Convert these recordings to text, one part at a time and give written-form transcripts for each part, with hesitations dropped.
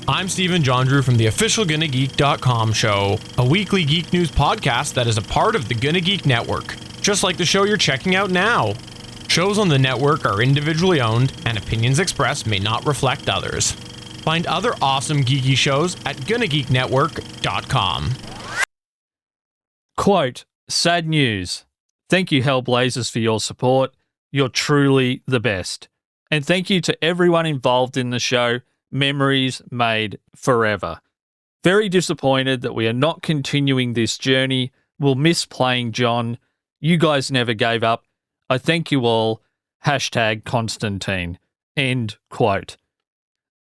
I'm Stephen John Drew from the official GonnaGeek.com show, a weekly geek news podcast that is a part of the Gonna Geek Network, just like the show you're checking out now. Shows on the network are individually owned, and opinions expressed may not reflect others. Find other awesome geeky shows at GonnaGeekNetwork.com. Quote, sad news. Thank you, Hellblazers, for your support. You're truly the best. And thank you to everyone involved in the show. Memories made forever. Very disappointed that we are not continuing this journey. We'll miss playing John. You guys never gave up. I thank you all. Hashtag Constantine. End quote.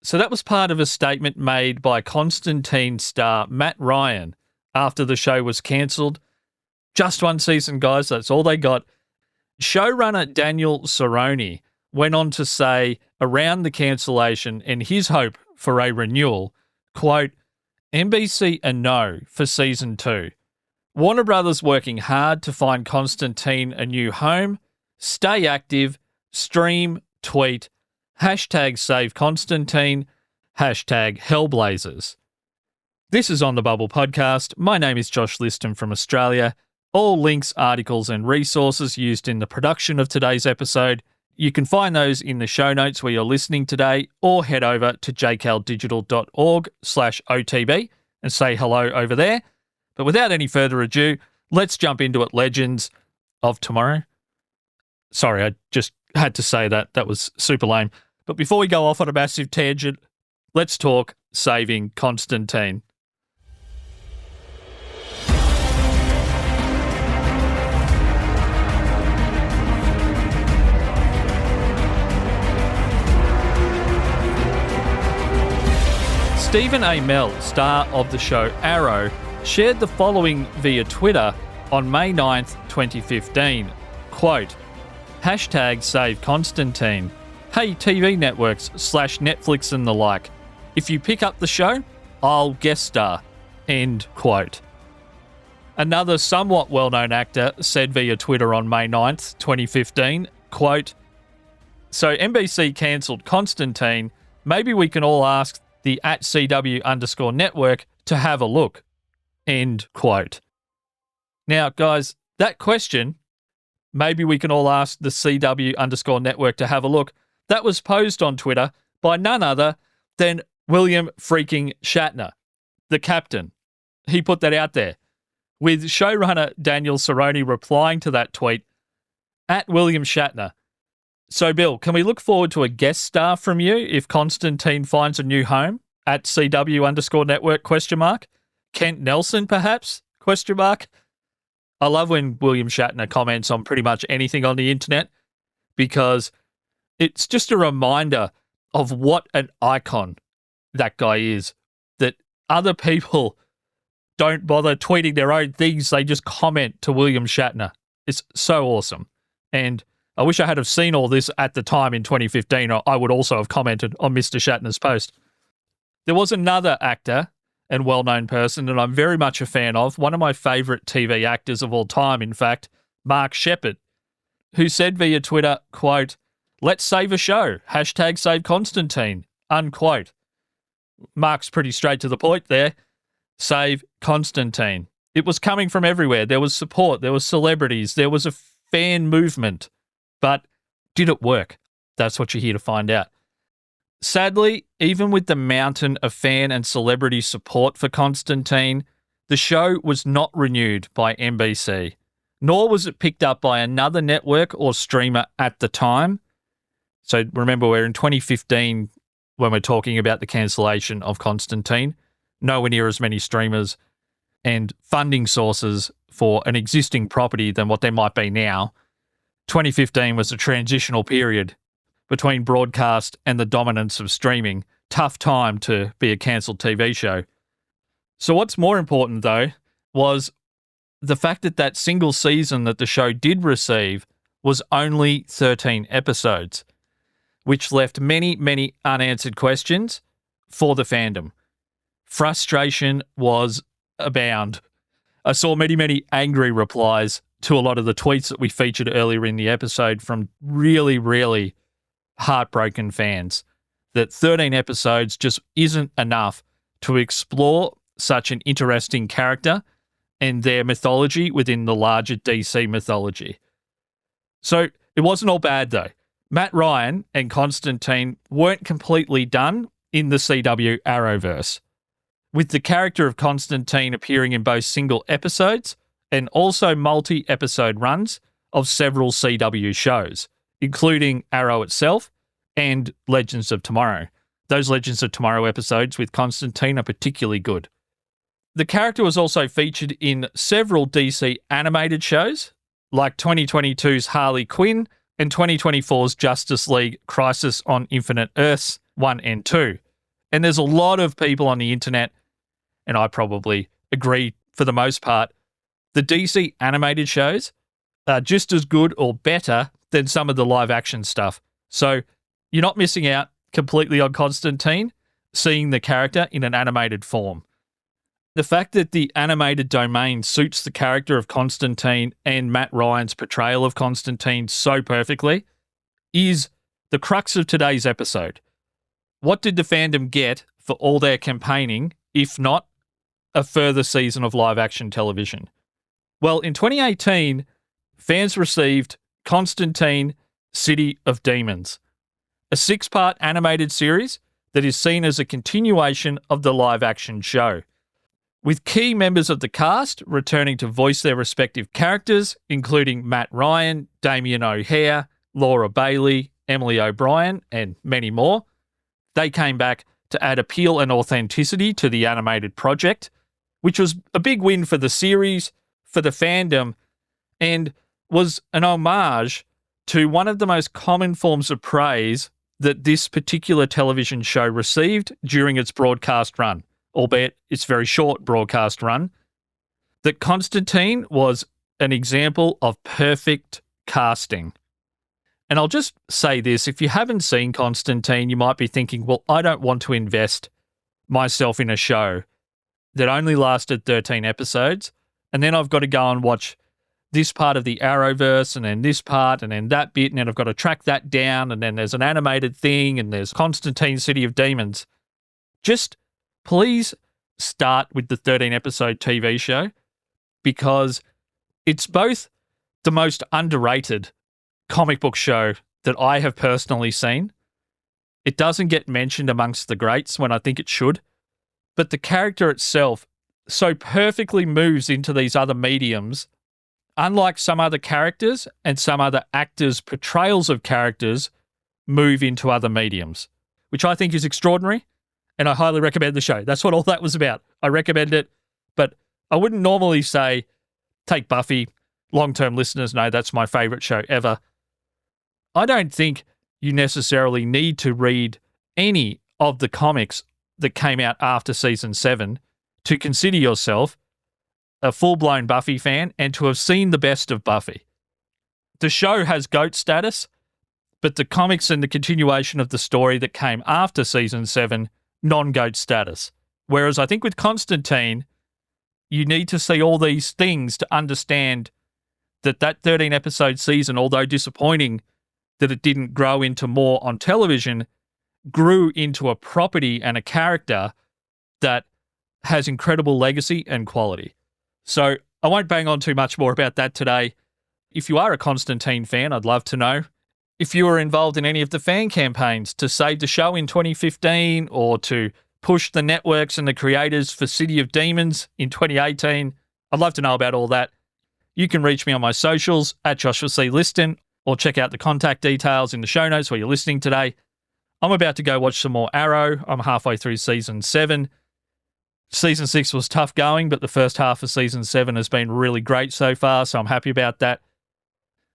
So that was part of a statement made by Constantine star Matt Ryan after the show was cancelled. Just one season, guys. That's all they got. Showrunner Daniel Cerrone went on to say around the cancellation and his hope for a renewal, quote, NBC a no for season 2. Warner Brothers working hard to find Constantine a new home. Stay active, stream, tweet, hashtag save Constantine, hashtag Hellblazers. This is On the Bubble podcast. My name is Josh Liston from Australia. All links, articles, and resources used in the production of today's episode, you can find those in the show notes where you're listening today, or head over to jcaldigital.org/OTB and say hello over there. But without any further ado, let's jump into it, legends of tomorrow. Sorry, I just had to say that. That was super lame. But before we go off on a massive tangent, let's talk saving Constantine. Stephen Amell, star of the show Arrow, shared the following via Twitter on May 9th, 2015. Quote, hashtag save Constantine. Hey TV networks / Netflix and the like. If you pick up the show, I'll guest star. End quote. Another somewhat well-known actor said via Twitter on May 9th, 2015, quote, so NBC cancelled Constantine. Maybe we can all ask the @CW_network to have a look. End quote. Now, guys, that question, maybe we can all ask the CW_network to have a look, that was posed on Twitter by none other than William freaking Shatner, the captain. He put that out there, with showrunner Daniel Cerrone replying to that tweet, @William Shatner. So, Bill, can we look forward to a guest star from you if Constantine finds a new home? @CW_network ? Kent Nelson, perhaps? ? I love when William Shatner comments on pretty much anything on the internet, because it's just a reminder of what an icon that guy is, that other people don't bother tweeting their own things. They just comment to William Shatner. It's so awesome. And I wish I had have seen all this at the time in 2015, or I would also have commented on Mr. Shatner's post. There was another actor and well-known person that I'm very much a fan of, one of my favourite TV actors of all time, in fact, Mark Sheppard, who said via Twitter, quote, let's save a show, hashtag save Constantine, unquote. Mark's pretty straight to the point there. Save Constantine. It was coming from everywhere. There was support, there was celebrities, there was a fan movement. But did it work? That's what you're here to find out. Sadly, even with the mountain of fan and celebrity support for Constantine, the show was not renewed by NBC, nor was it picked up by another network or streamer at the time. So remember, we're in 2015 when we're talking about the cancellation of Constantine. Nowhere near as many streamers and funding sources for an existing property than what there might be now. 2015 was a transitional period between broadcast and the dominance of streaming. Tough time to be a cancelled TV show. So what's more important, though, was the fact that that single season that the show did receive was only 13 episodes, which left many, many unanswered questions for the fandom. Frustration was abound. I saw many, many angry replies to a lot of the tweets that we featured earlier in the episode from really, really heartbroken fans that 13 episodes just isn't enough to explore such an interesting character and their mythology within the larger DC mythology. So it wasn't all bad though. Matt Ryan and Constantine weren't completely done in the CW Arrowverse, with the character of Constantine appearing in both single episodes and also multi-episode runs of several CW shows, including Arrow itself and Legends of Tomorrow. Those Legends of Tomorrow episodes with Constantine are particularly good. The character was also featured in several DC animated shows, like 2022's Harley Quinn and 2024's Justice League Crisis on Infinite Earths 1 and 2. And there's a lot of people on the internet, and I probably agree for the most part, the DC animated shows are just as good or better than some of the live action stuff. So you're not missing out completely on Constantine, seeing the character in an animated form. The fact that the animated domain suits the character of Constantine and Matt Ryan's portrayal of Constantine so perfectly is the crux of today's episode. What did the fandom get for all their campaigning, if not a further season of live-action television? Well, in 2018, fans received Constantine, City of Demons, a 6-part animated series that is seen as a continuation of the live-action show, with key members of the cast returning to voice their respective characters, including Matt Ryan, Damien O'Hare, Laura Bailey, Emily O'Brien, and many more. They came back to add appeal and authenticity to the animated project, which was a big win for the series, for the fandom, and was an homage to one of the most common forms of praise that this particular television show received during its broadcast run, albeit its very short broadcast run, that Constantine was an example of perfect casting. And I'll just say this, if you haven't seen Constantine, you might be thinking, well, I don't want to invest myself in a show that only lasted 13 episodes, and then I've got to go and watch this part of the Arrowverse, and then this part, and then that bit, and then I've got to track that down, and then there's an animated thing, and there's Constantine, City of Demons. Just please start with the 13-episode TV show, because it's both the most underrated comic book show that I have personally seen. It doesn't get mentioned amongst the greats when I think it should, but the character itself so perfectly moves into these other mediums, unlike some other characters and some other actors' portrayals of characters move into other mediums, which I think is extraordinary, and I highly recommend the show. That's what all that was about. I recommend it, but I wouldn't normally say, take Buffy. Long-term listeners know that's my favourite show ever. I don't think you necessarily need to read any of the comics that came out after season 7 to consider yourself a full-blown Buffy fan and to have seen the best of Buffy. The show has GOAT status, but the comics and the continuation of the story that came after season 7, non-GOAT status. Whereas I think with Constantine, you need to see all these things to understand that 13-episode season, although disappointing that it didn't grow into more on television, grew into a property and a character that has incredible legacy and quality. So I won't bang on too much more about that today. If you are a Constantine fan, I'd love to know. If you were involved in any of the fan campaigns to save the show in 2015 or to push the networks and the creators for City of Demons in 2018, I'd love to know about all that. You can reach me on my socials at Joshua C. Liston, or check out the contact details in the show notes where you're listening today. I'm about to go watch some more Arrow. I'm halfway through season 7. Season 6 was tough going, but the first half of season 7 has been really great so far, so I'm happy about that.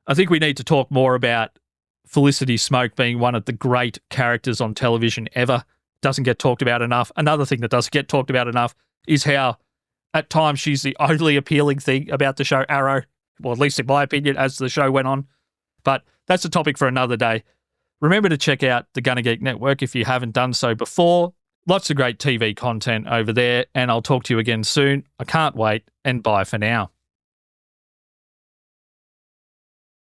I think we need to talk more about Felicity Smoke being one of the great characters on television ever. Doesn't get talked about enough. Another thing that doesn't get talked about enough is how, at times, she's the only appealing thing about the show Arrow, well, at least in my opinion, as the show went on. But that's a topic for another day. Remember to check out the Gunna Geek Network if you haven't done so before. Lots of great TV content over there, and I'll talk to you again soon. I can't wait, and bye for now.